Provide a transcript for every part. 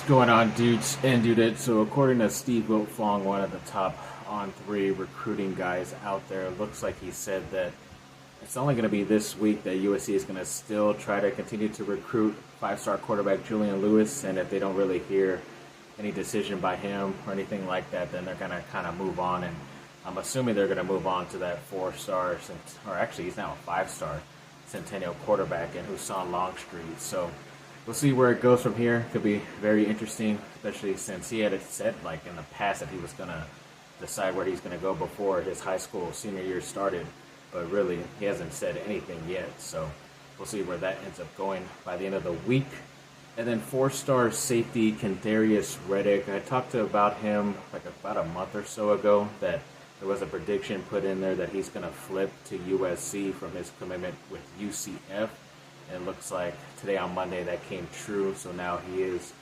going on, dudes and dudettes? So according to Steve Wiltfong, one of the top on three recruiting guys out there, it looks like he said that it's only going to be this week that USC is going to still try to continue to recruit five-star quarterback Julian Lewis, and if they don't really hear any decision by him or anything like that, then they're going to kind of move on. And I'm assuming they're going to move on to that four-star, or actually he's now a five-star Centennial quarterback in Husan Longstreet. So we'll see where it goes from here. Could be very interesting, especially since he had said like in the past that he was going to decide where he's going to go before his high school senior year started. But really, he hasn't said anything yet. So we'll see where that ends up going by the end of the week. And then four-star safety Kendarius Reddick. I talked about him like about a month or so ago that there was a prediction put in there that he's going to flip to USC from his commitment with UCF. And it looks like today on Monday that came true. So now he is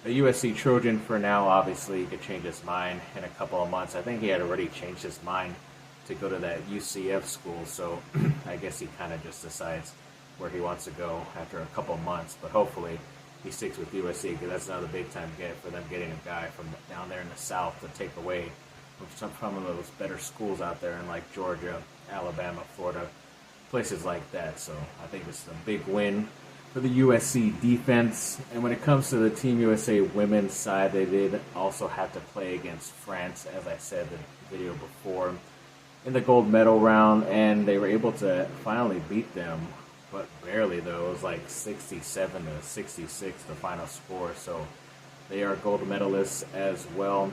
a USC Trojan for now. Obviously, he could change his mind in a couple of months. I think he had already changed his mind to go to that UCF school. So I guess he kind of just decides where he wants to go after a couple of months. But hopefully he sticks with USC because that's another big-time get for them getting a guy from down there in the South to take away from of those better schools out there in like Georgia, Alabama, Florida, places like that. So I think it's a big win for the USC defense. And when it comes to the Team USA women's side, they did also have to play against France, as I said in the video before, in the gold medal round, and they were able to finally beat them, but barely though. It was like 67 to 66 the final score. So they are gold medalists as well.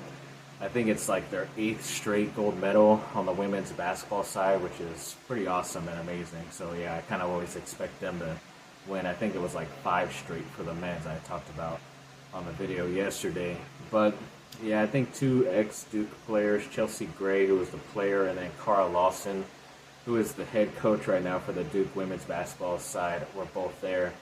I think it's like their 8th straight gold medal on the women's basketball side, which is pretty awesome and amazing. So yeah, I kind of always expect them to win. I think it was like 5 straight for the men's I talked about on the video yesterday. But yeah, I think 2 ex-Duke players, Chelsea Gray, who was the player, and then Cara Lawson, who is the head coach right now for the Duke women's basketball side, were both there.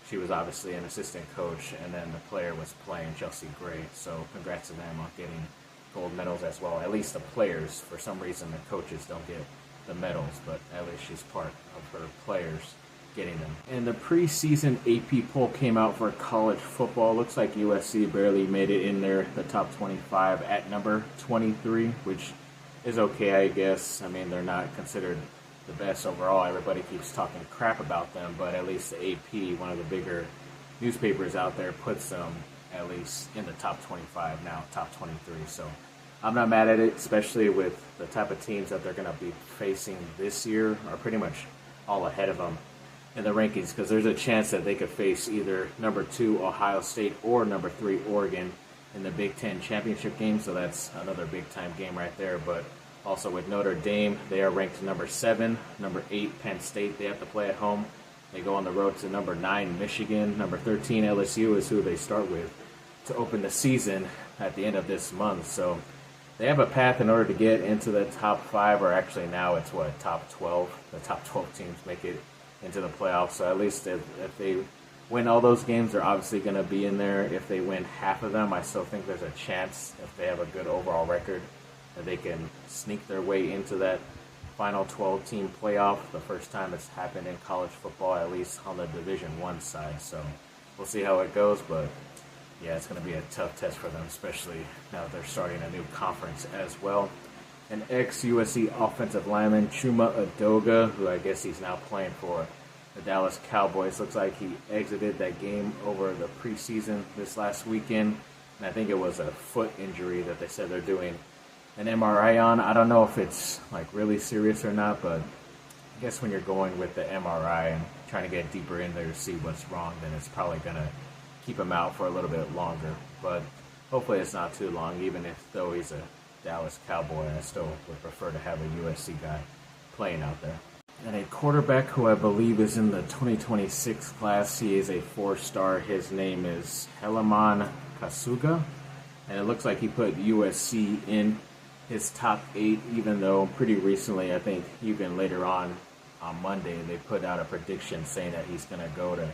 She was obviously an assistant coach, and then the player was playing, Chelsea Gray. So congrats to them on getting gold medals as well. At least the players. For some reason, the coaches don't get the medals, but at least she's part of her players getting them. And the preseason AP poll came out for college football. Looks like USC barely made it in there, the top 25 at number 23, which is okay, I guess. I mean, they're not considered the best overall. Everybody keeps talking crap about them, but at least the AP, one of the bigger newspapers out there, puts them at least in the top 25 now, top 23. So I'm not mad at it, especially with the type of teams that they're going to be facing this year are pretty much all ahead of them in the rankings, because there's a chance that they could face either number 2 Ohio State or number 3 Oregon in the Big Ten championship game. So that's another big-time game right there. But also with Notre Dame, they are ranked number 7, number 8 Penn State. They have to play at home. They go on the road to number 9 Michigan. Number 13 LSU is who they start with to open the season at the end of this month. So they have a path in order to get into the top 5, or actually now it's top 12. The top 12 teams make it into the playoffs. So at least if they win all those games, they're obviously going to be in there. If they win half of them, I still think there's a chance, if they have a good overall record, that they can sneak their way into that final 12-team playoff. The first time it's happened in college football, at least on the Division I side. So we'll see how it goes, but yeah, it's going to be a tough test for them, especially now that they're starting a new conference as well. An ex-USC offensive lineman, Chuma Adoga, who I guess he's now playing for the Dallas Cowboys. Looks like he exited that game over the preseason this last weekend, and I think it was a foot injury that they said they're doing an MRI on. I don't know if it's like really serious or not, but I guess when you're going with the MRI and trying to get deeper in there to see what's wrong, then it's probably going to keep him out for a little bit longer. But hopefully it's not too long, even if though he's a Dallas Cowboy, I still would prefer to have a USC guy playing out there. And a quarterback who I believe is in the 2026 class, he is a 4-star. His name is Helaman Kasuga, and it looks like he put USC in his top 8, even though pretty recently, I think even later on Monday, they put out a prediction saying that he's going to go to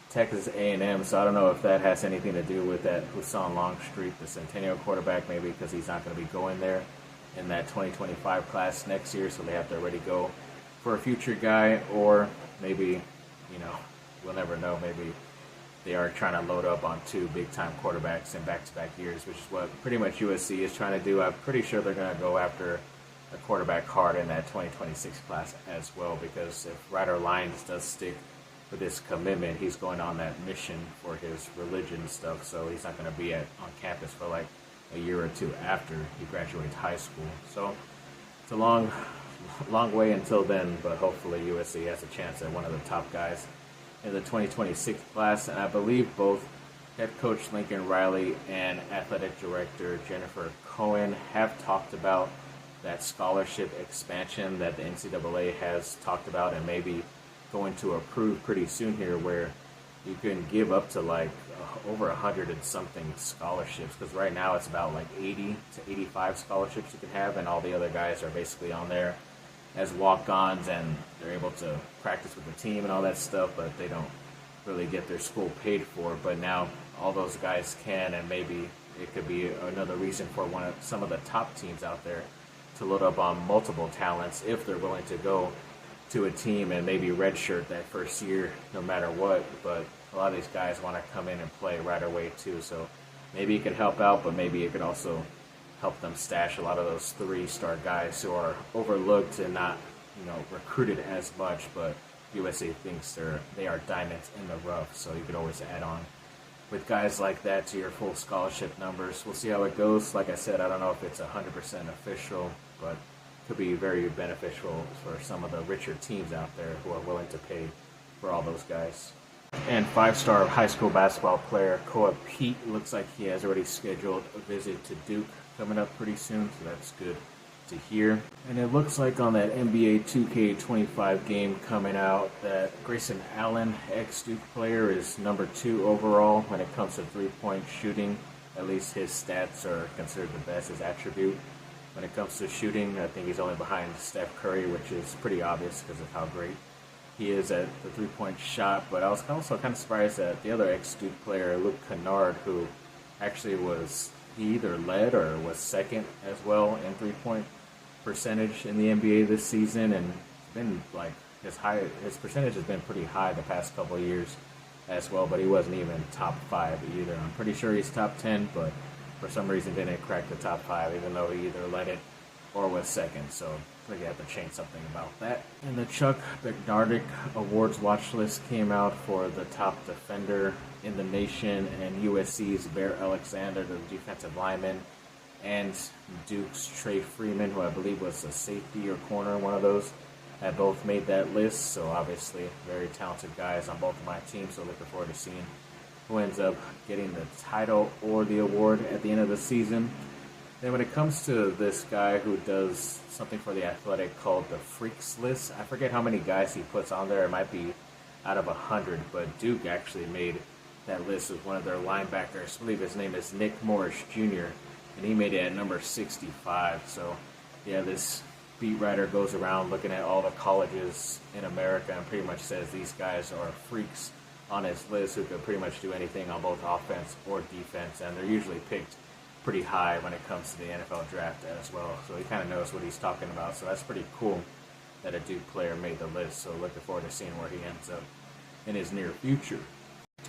Texas A&M. So I don't know if that has anything to do with that Husan Longstreet, the Centennial quarterback, maybe because he's not going to be going there in that 2025 class next year, so they have to already go for a future guy, or maybe, we'll never know, maybe they are trying to load up on 2 big-time quarterbacks in back-to-back years, which is what pretty much USC is trying to do. I'm pretty sure they're going to go after a quarterback hard in that 2026 class as well, because if Ryder Lyons does stick with his commitment, he's going on that mission for his religion stuff, so he's not going to be on campus for like a year or 2 after he graduates high school. So it's a long way until then, but hopefully USC has a chance at one of the top guys in the 2026 class. And I believe both head coach Lincoln Riley and athletic director Jennifer Cohen have talked about that scholarship expansion that the NCAA has talked about and maybe going to approve pretty soon here, where you can give up to like over 100 and something scholarships, because right now it's about like 80 to 85 scholarships you can have, and all the other guys are basically on there as walk-ons, and they're able to practice with the team and all that stuff, but they don't really get their school paid for. But now all those guys can, and maybe it could be another reason for some of the top teams out there to load up on multiple talents if they're willing to go to a team and maybe redshirt that first year no matter what. But a lot of these guys want to come in and play right away too, so maybe it could help out, but maybe it could also help them stash a lot of those 3-star guys who are overlooked and not, recruited as much, but USC thinks they are diamonds in the rough, so you could always add on with guys like that to your full scholarship numbers. We'll see how it goes. Like I said, I don't know if it's 100% official, but could be very beneficial for some of the richer teams out there who are willing to pay for all those guys. And 5-star high school basketball player Koa Pete looks like he has already scheduled a visit to Duke coming up pretty soon, so that's good to hear. And it looks like on that NBA 2K25 game coming out that Grayson Allen, ex-Duke player, is number 2 overall when it comes to three-point shooting. At least his stats are considered the best, his attribute. When it comes to shooting, I think he's only behind Steph Curry, which is pretty obvious because of how great he is at the three-point shot. But I was also kind of surprised that the other ex-Duke player, Luke Kennard, who actually he either led or was second as well in three-point percentage in the NBA this season, and it's been like his percentage has been pretty high the past couple of years as well, but he wasn't even top 5 either. I'm pretty sure he's top 10, but for some reason didn't crack the top 5, even though he either led it or was second. So I think you have to change something about that. And the Chuck Bednarik Awards watch list came out for the top defender in the nation, and USC's Bear Alexander, the defensive lineman, and Duke's Trey Freeman, who I believe was a safety or corner, one of those, had both made that list. So obviously very talented guys on both of my teams, so looking forward to seeing who ends up getting the title or the award at the end of the season. Then when it comes to this guy who does something for The Athletic called the Freaks List, I forget how many guys he puts on there. It might be out of 100, but Duke actually made that list with one of their linebackers. I believe his name is Nick Morris Jr., and he made it at number 65. So, yeah, this beat writer goes around looking at all the colleges in America and pretty much says these guys are freaks on his list who could pretty much do anything on both offense or defense, and they're usually picked pretty high when it comes to the NFL draft as well. So he kind of knows what he's talking about. So that's pretty cool that a Duke player made the list. So looking forward to seeing where he ends up in his near future.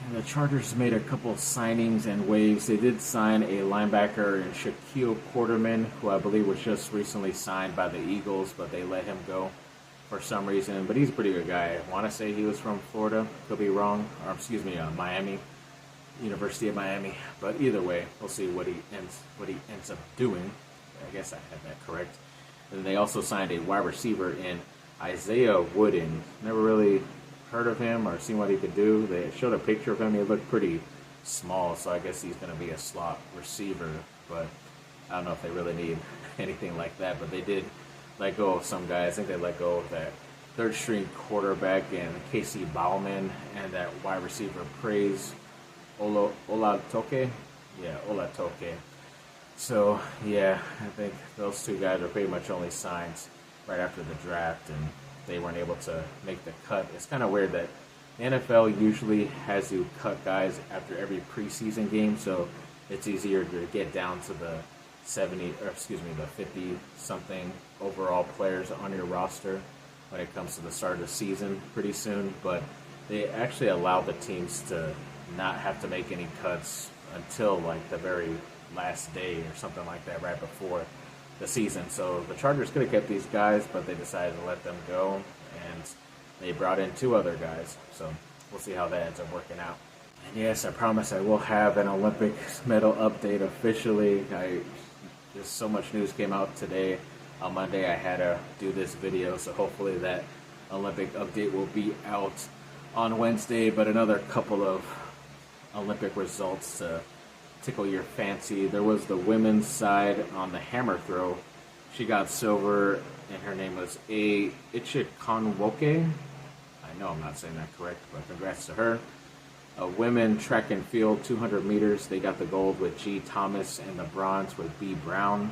And the Chargers made a couple signings and waves. They did sign a linebacker in Shaquille Quarterman, who I believe was just recently signed by the Eagles, but they let him go for some reason. But he's a pretty good guy. I want to say he was from Florida. Could be wrong. Or Miami. University of Miami. But either way, we'll see what he ends up doing. I guess I had that correct. And they also signed a wide receiver in Isaiah Wooden. Never really heard of him or seen what he could do. They showed a picture of him. He looked pretty small, so I guess he's going to be a slot receiver. But I don't know if they really need anything like that. But they did let go of some guys. I think they let go of that third-string quarterback and Casey Bauman and that wide receiver Praise Olatoke. Yeah, Olatoke. So, yeah, I think those two guys are pretty much only signed right after the draft, and they weren't able to make the cut. It's kind of weird that the NFL usually has you cut guys after every preseason game, so it's easier to get down to the 50-something overall players on your roster when it comes to the start of the season pretty soon. But they actually allow the teams to not have to make any cuts until like the very last day or something like that, right before the season. So the Chargers could have kept these guys, but they decided to let them go, and they brought in 2 other guys. So we'll see how that ends up working out. And yes, I promise I will have an Olympics medal update officially. Just so much news came out today. On Monday, I had to do this video, so hopefully that Olympic update will be out on Wednesday. But another couple of Olympic results to tickle your fancy. There was the women's side on the hammer throw. She got silver, and her name was Ichikonwoke. I know I'm not saying that correct, but congrats to her. Women track and field 200 meters, they got the gold with G. Thomas, and the bronze with B. Brown.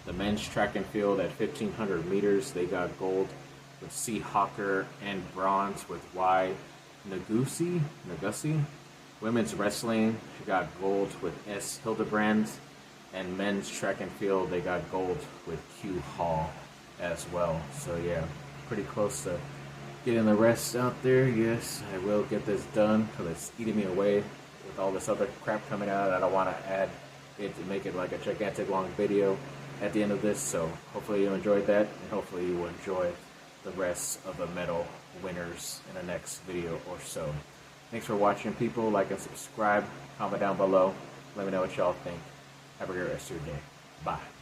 The men's track and field at 1500 meters, they got gold with C. Hawker, and bronze with Y. Nagusi. Women's wrestling, she got gold with S. Hildebrand, and men's track and field, they got gold with Q. Hall as well. So yeah, pretty close to getting the rest out there. Yes, I will get this done because it's eating me away with all this other crap coming out. I don't want to add it to make it like a gigantic long video at the end of this. So hopefully you enjoyed that, and hopefully you will enjoy the rest of the medal winners in the next video or so. Thanks for watching, people. Like and subscribe. Comment down below. Let me know what y'all think. Have a great rest of your day. Bye.